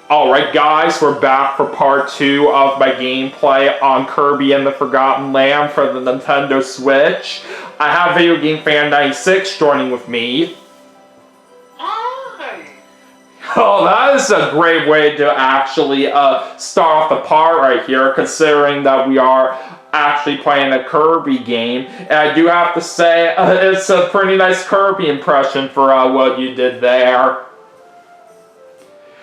Alright guys, we're back for part 2 of my gameplay on Kirby and the Forgotten Land for the Nintendo Switch. I have Video Game Fan 96 joining with me. Hi! Oh, that is a great way to actually start off the part right here, considering that we are actually playing a Kirby game. And I do have to say, it's a pretty nice Kirby impression for what you did there.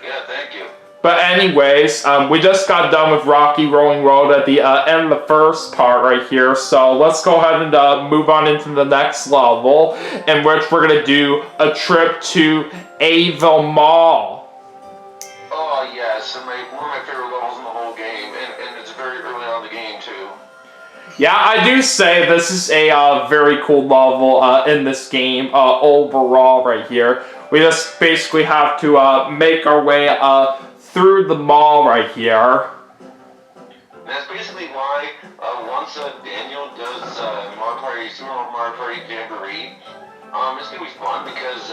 Yeah, thank you. But anyways, we just got done with Rocky Rolling Road at the end of the first part right here, so let's go ahead and move on into the next level, in which we're going to do a trip to Avil Mall. Oh, yes, and one of my favorite levels in the whole game, and it's very early on in the game, too. Yeah, I do say this is a very cool level in this game overall right here. We just basically have to make our way through the mall right here. And that's basically why once Daniel does Super Mario Party Jamboree, it's gonna be fun because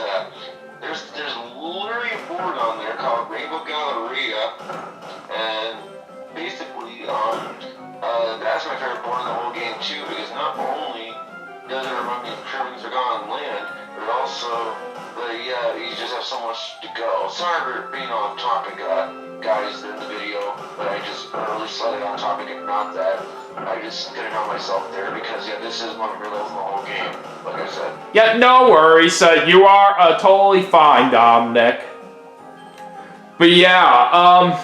there's literally a board on there called Rainbow Galleria, and basically that's my favorite board in the whole game too, because not only does it remind me of Kirby's Forgotten Land, but also you just have so much to go. Sorry for being off topic, guys, in the video, but I just really slightly on topic, if not that. I just couldn't help myself there because, yeah, this is one of my favorite levels in the whole game, like I said. Yeah, no worries. You are totally fine, Dominic. But yeah,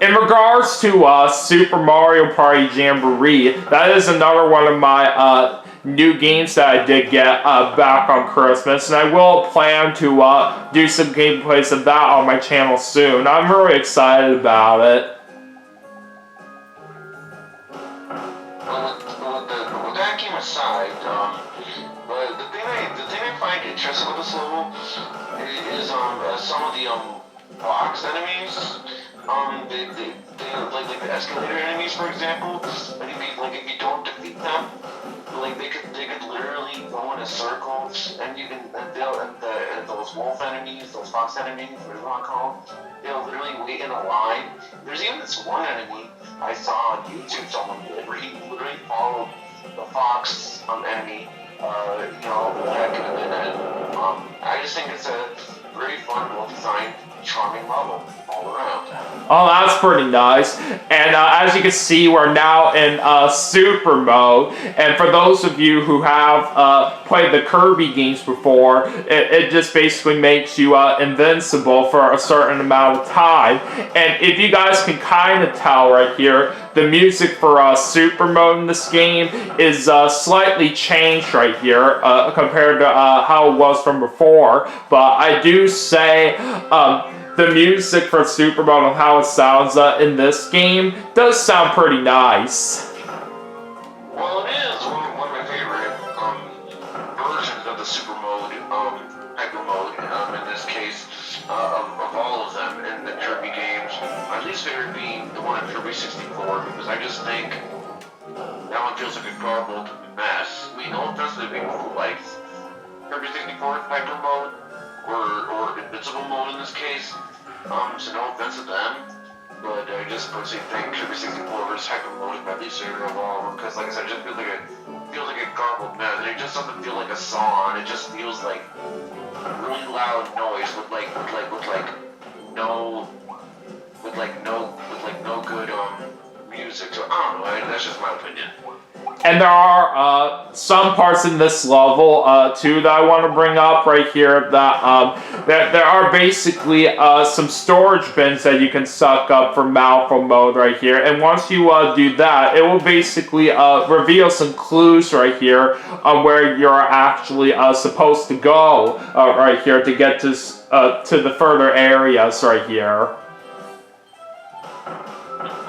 in regards to Super Mario Party Jamboree, that is another one of my new games that I did get back on Christmas, and I will plan to do some gameplays of that on my channel soon. I'm really excited about it. With that game aside, but the thing I find interesting with this level is some of the box enemies. They like the escalator enemies, for example. If you don't defeat them, they could literally go in a circle, and those wolf enemies, those fox enemies, whatever you want to call them, they'll literally wait in a line. There's even this one enemy I saw on YouTube someone did, where he literally followed the fox enemy, I just think it's a very fun, well-designed, charming level all around. Oh, that's pretty nice. And as you can see, we're now in Super Mode. And for those of you who have played the Kirby games before, it just basically makes you invincible for a certain amount of time. And if you guys can kind of tell right here, the music for Super Mode in this game is slightly changed right here compared to how it was from before. But I do say the music for Super Mode and how it sounds in this game does sound pretty nice. Well, it is one of my favorite versions of the Super Mode, Hyper Mode, in this case, of all of them in the Kirby games. My least favorite being the one in Kirby 64, because I just think that one feels like a garbled mess. I mean, no offense to the people who like Kirby 64 Hyper Mode, or Invincible Mode in this case, so no offense to them, but I just personally think Kirby 64's Hyper Mode is my least favorite of all, because like I said, it just feels like a garbled mess, and it just doesn't feel like a song. It just feels like really loud noise with no good music. So I don't know. That's just my opinion. And there are some parts in this level, too, that I want to bring up right here, that there are basically some storage bins that you can suck up for Malfa mode right here. And once you do that, it will basically reveal some clues right here on where you're actually supposed to go right here to get to the further areas right here.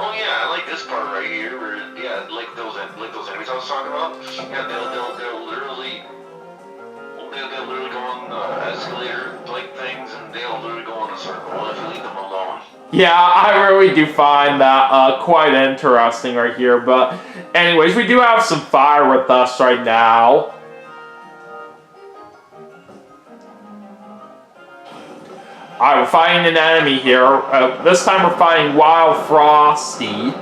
Oh yeah, I like this part right here, where like those enemies I was talking about. Yeah, they'll literally go on escalator like things, and they'll literally go in a circle if you leave them alone. Yeah, I really do find that quite interesting right here. But anyways, we do have some fire with us right now. Alright, we're fighting an enemy here. This time we're fighting Wild Frosty. And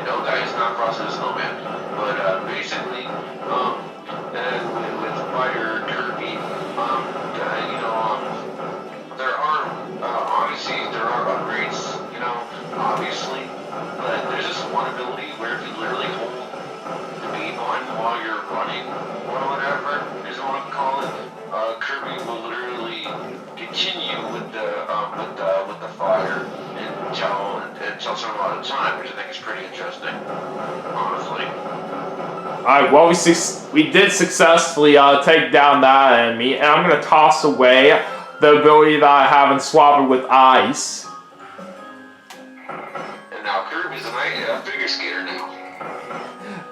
no, guys, not Frosty the Snowman. But basically, with Fire Kirby, there are obviously there are upgrades, obviously, but there's this one ability where if you literally hold the B button while you're running or whatever is what I call it, Kirby will literally continue with the fire until a certain amount of time, which I think is pretty interesting, honestly. Alright, well, we did successfully take down that enemy, and I'm going to toss away the ability that I have and swap it with ice. And now Kirby's a figure skater now.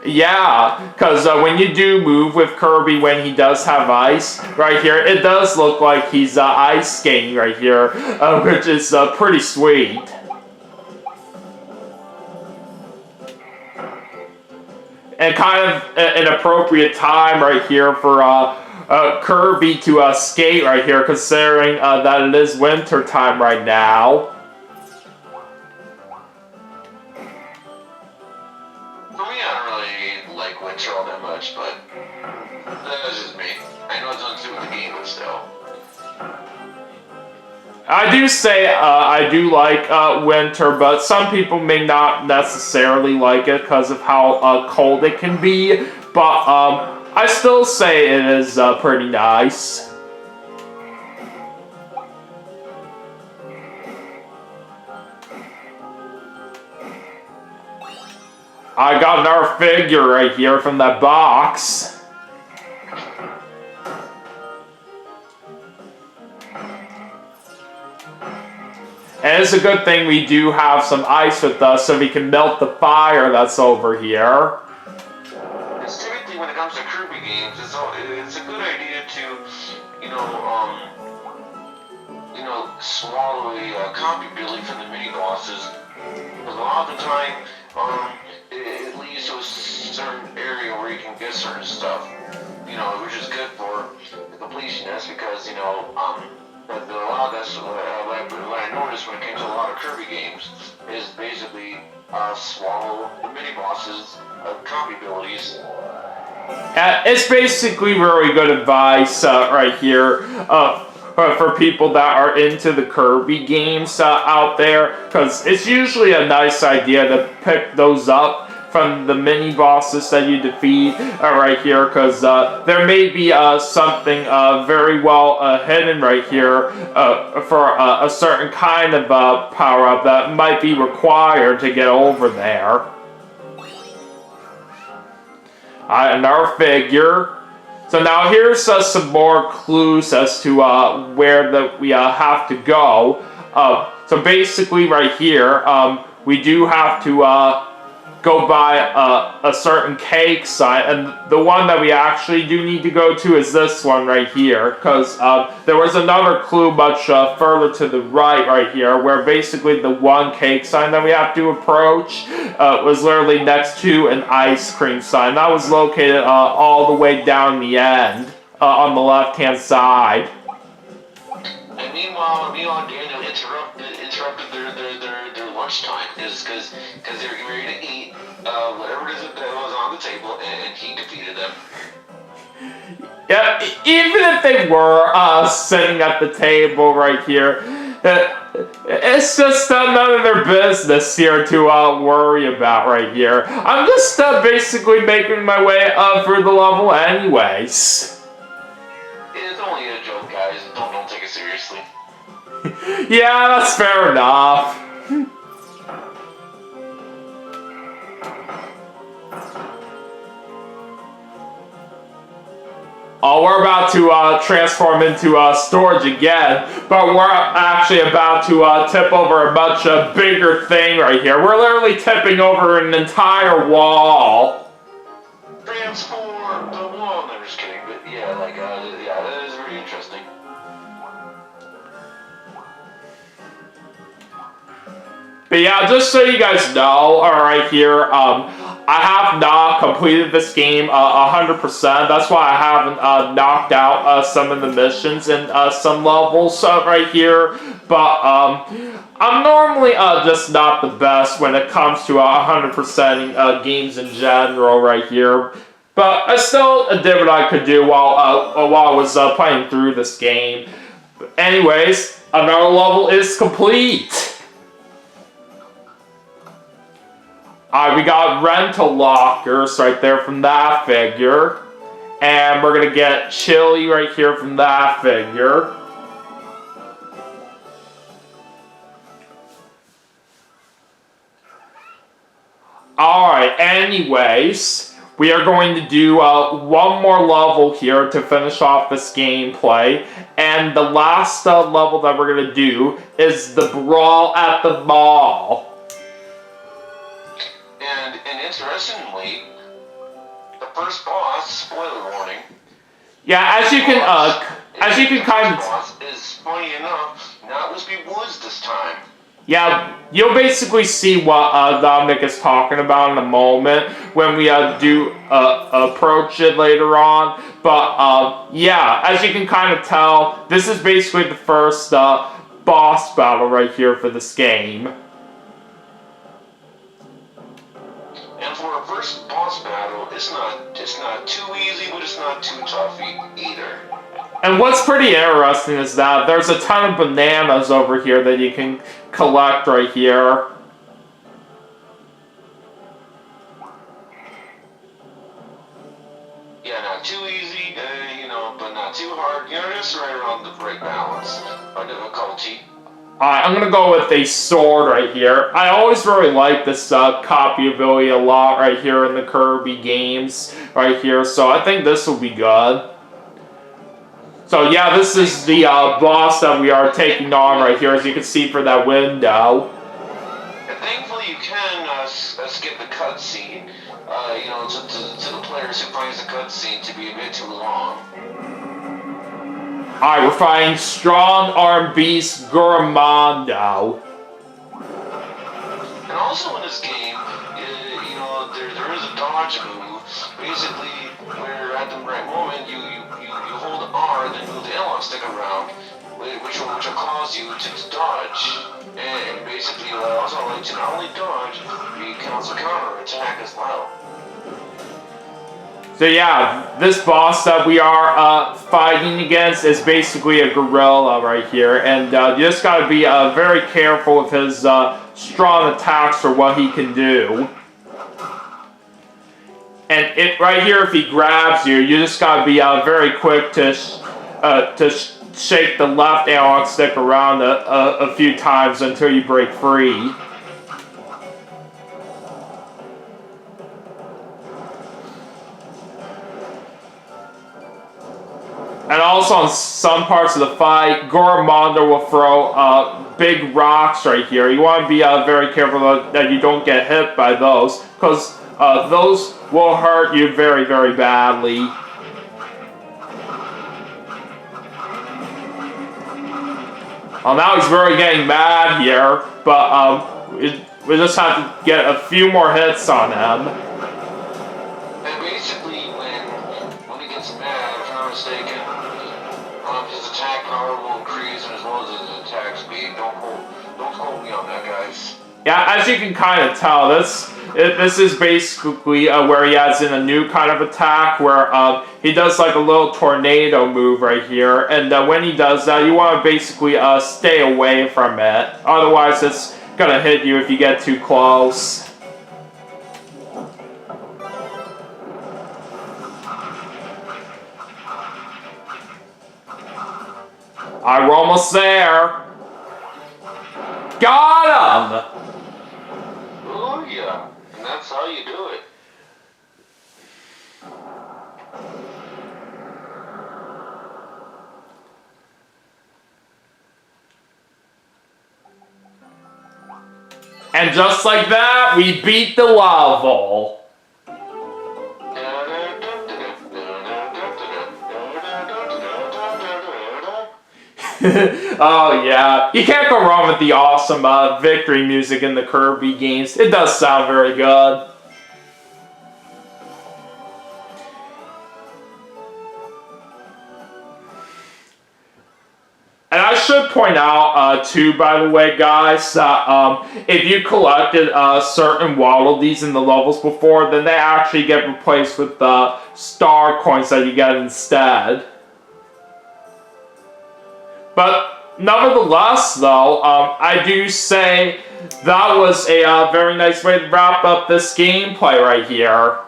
Yeah, because when you do move with Kirby when he does have ice, right here, it does look like he's ice skating right here, which is pretty sweet. And kind of an appropriate time right here for Kirby to skate right here, considering that it is winter time right now. For me, I don't really like winter all that much, but that's just me. I know it's nothing to do with the game, but still. I do say I do like winter, but some people may not necessarily like it because of how cold it can be. But I still say it is pretty nice. I got another figure right here from that box. And it's a good thing we do have some ice with us so we can melt the fire that's over here. It's typically when it comes to Kirby games, it's a good idea to, swallow a copy ability from the mini bosses. Because a lot of the time, it leads to a certain area where you can get certain stuff, which is good for the completionist because, but a lot of that's what I noticed when it came to a lot of Kirby games is basically swallow the mini bosses copy abilities. It's basically really good advice right here for people that are into the Kirby games out there, because it's usually a nice idea to pick those up from the mini bosses that you defeat right here, because there may be something very well hidden right here for a certain kind of power-up that might be required to get over there. Another figure. So now here's some more clues as to where we have to go. So basically right here, we do have to go by a certain cake sign, and the one that we actually do need to go to is this one right here, because there was another clue much further to the right here, where basically the one cake sign that we have to approach was literally next to an ice cream sign. That was located all the way down the end on the left-hand side. And meanwhile, Daniel interrupted their lunchtime because they were getting ready to eat whatever it is that was on the table, and he defeated them. Yeah, even if they were sitting at the table right here, it's just none of their business here to worry about right here. I'm just basically making my way through the level anyways. It's only a joke, guys. Don't take it seriously. Yeah, that's fair enough. Oh, we're about to transform into storage again, but we're actually about to tip over a much bigger thing right here. We're literally tipping over an entire wall. Transform the wall. No, I'm just kidding, but yeah, that is very interesting. But yeah, just so you guys know, right here, I have not completed this game 100%. That's why I haven't knocked out some of the missions and some levels right here. But I'm normally just not the best when it comes to 100%ing games in general right here. But I still did what I could do while I was playing through this game. Anyways, another level is complete. Alright, we got rental lockers right there from that figure. And we're gonna get chili right here from that figure. Alright, anyways, we are going to do one more level here to finish off this gameplay. And the last level that we're gonna do is the Brawl at the Mall. And interestingly, the first boss, spoiler warning. Yeah, as you can kind of. Boss is funny enough, not Wispy Woods this time. Yeah, you'll basically see what Dominic is talking about in a moment when we do approach it later on. But yeah, as you can kind of tell, this is basically the first boss battle right here for this game. And for a first boss battle, it's not too easy, but it's not too tough either. And what's pretty interesting is that there's a ton of bananas over here that you can collect right here. Yeah, not too easy, but not too hard. Just right around the right balance of difficulty. Alright, I'm gonna go with a sword right here. I always really like this copy ability a lot right here in the Kirby games right here, so I think this will be good. So yeah, this is the boss that we are taking on right here, as you can see for that window. And thankfully you can skip the cutscene, to the players who finds the cutscene to be a bit too long. Alright, we're fighting Strong Arm Beast Gormando. And also in this game, there is a dodge move. Basically, where at the right moment you hold R, then move the analog stick around, which will cause you to dodge. And basically allows you to not only dodge, but you can also counter attack as well. So yeah, this boss that we are fighting against is basically a gorilla right here, and you just gotta be very careful with his strong attacks for what he can do. And right here, if he grabs you, you just gotta be very quick to shake the left analog stick around a few times until you break free. And also on some parts of the fight, Gormando will throw big rocks right here. You want to be very careful that you don't get hit by those, because those will hurt you very, very badly. Well, now he's really getting mad here, but we just have to get a few more hits on him. And basically, when he gets mad, if I'm not mistaken, his attack power will increase as well as his attack speed. Don't quote me on that, guys. Yeah, as you can kind of tell, this is basically where he has in a new kind of attack where he does like a little tornado move right here, and when he does that, you want to basically stay away from it. Otherwise, it's gonna hit you if you get too close. Alright, we're almost there. Got him! Oh yeah, and that's how you do it. And just like that, we beat the level. Oh yeah, you can't go wrong with the awesome victory music in the Kirby games. It does sound very good. should point out, too, by the way, guys, that if you collected certain Waddle Dees in the levels before, then they actually get replaced with the star coins that you get instead. But nevertheless, though, I do say that was a very nice way to wrap up this gameplay right here.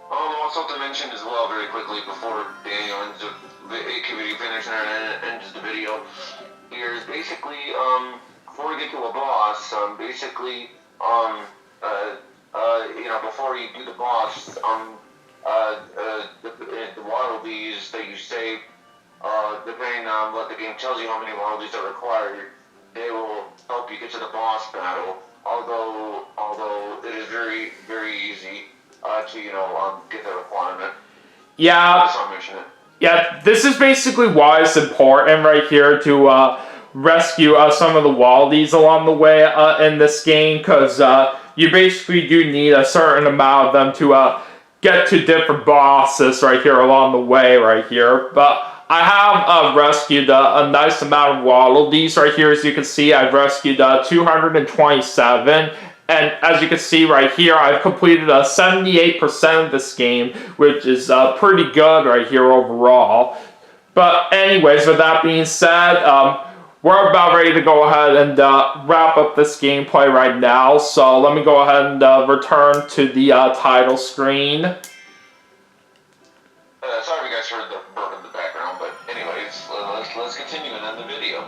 Also to mention as well, very quickly, before Daniel ends the activity finishes and ends the video, here is basically, before we get to a boss, before you do the boss, the Waddle Dees that you save, depending on what the game tells you how many Waddle Dees are required, they will help you get to the boss battle. Although it is very, very easy to get the requirement. Yeah. Just mention it. Yeah, this is basically why it's important right here to rescue some of the Waddle Dees along the way in this game, because you basically do need a certain amount of them to get to different bosses right here along the way right here. But I have rescued a nice amount of Waddle Dees right here. As you can see, I've rescued 227. And as you can see right here, I've completed 78% of this game, which is pretty good right here overall. But anyways, with that being said, we're about ready to go ahead and wrap up this gameplay right now. So let me go ahead and return to the title screen. Sorry guys for the burp in the background, but anyways, let's continue and end the video.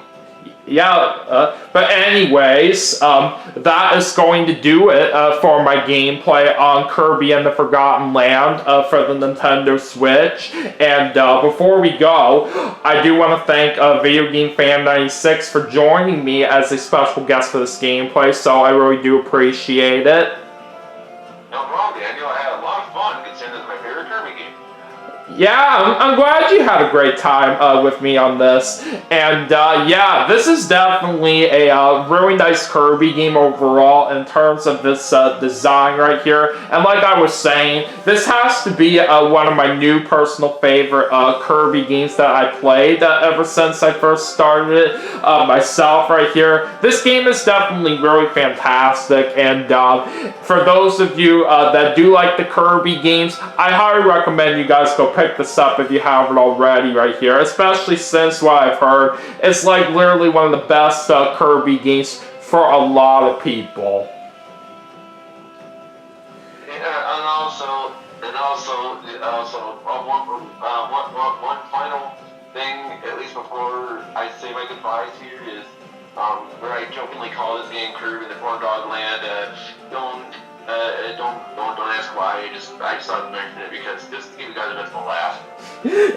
Yeah, but anyways, that is going to do it for my gameplay on Kirby and the Forgotten Land for the Nintendo Switch. And before we go, I do want to thank Video Game Fan 96 for joining me as a special guest for this gameplay, so I really do appreciate it. No problem, Daniel. I had a lot of fun considering it's my favorite Kirby game. Yeah, I'm glad you had a great time with me on this. And yeah, this is definitely a really nice Kirby game overall in terms of this design right here. And like I was saying, this has to be one of my new personal favorite Kirby games that I played ever since I first started it myself right here. This game is definitely really fantastic. And for those of you that do like the Kirby games, I highly recommend you guys go pick this up if you haven't already right here, especially since what I've heard, it's like literally one of the best Kirby games for a lot of people. And also, one final thing, at least before I say my goodbyes here, is where I jokingly call this game Kirby in the Corn Dog Land. Don't ask why. I just thought to mention it because just to give you guys a bit of a laugh.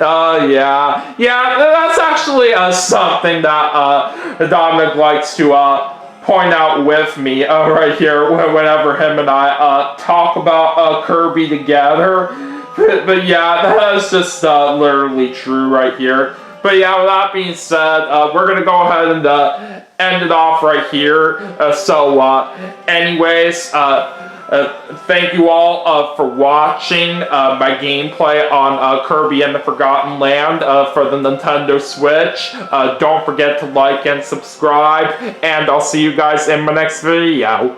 Yeah, that's actually something that Dominic likes to point out with me right here whenever him and I talk about Kirby together. But yeah, that is just literally true right here. But yeah, with that being said, we're going to go ahead and end it off right here. Anyways, thank you all for watching my gameplay on Kirby and the Forgotten Land for the Nintendo Switch. Don't forget to like and subscribe, and I'll see you guys in my next video.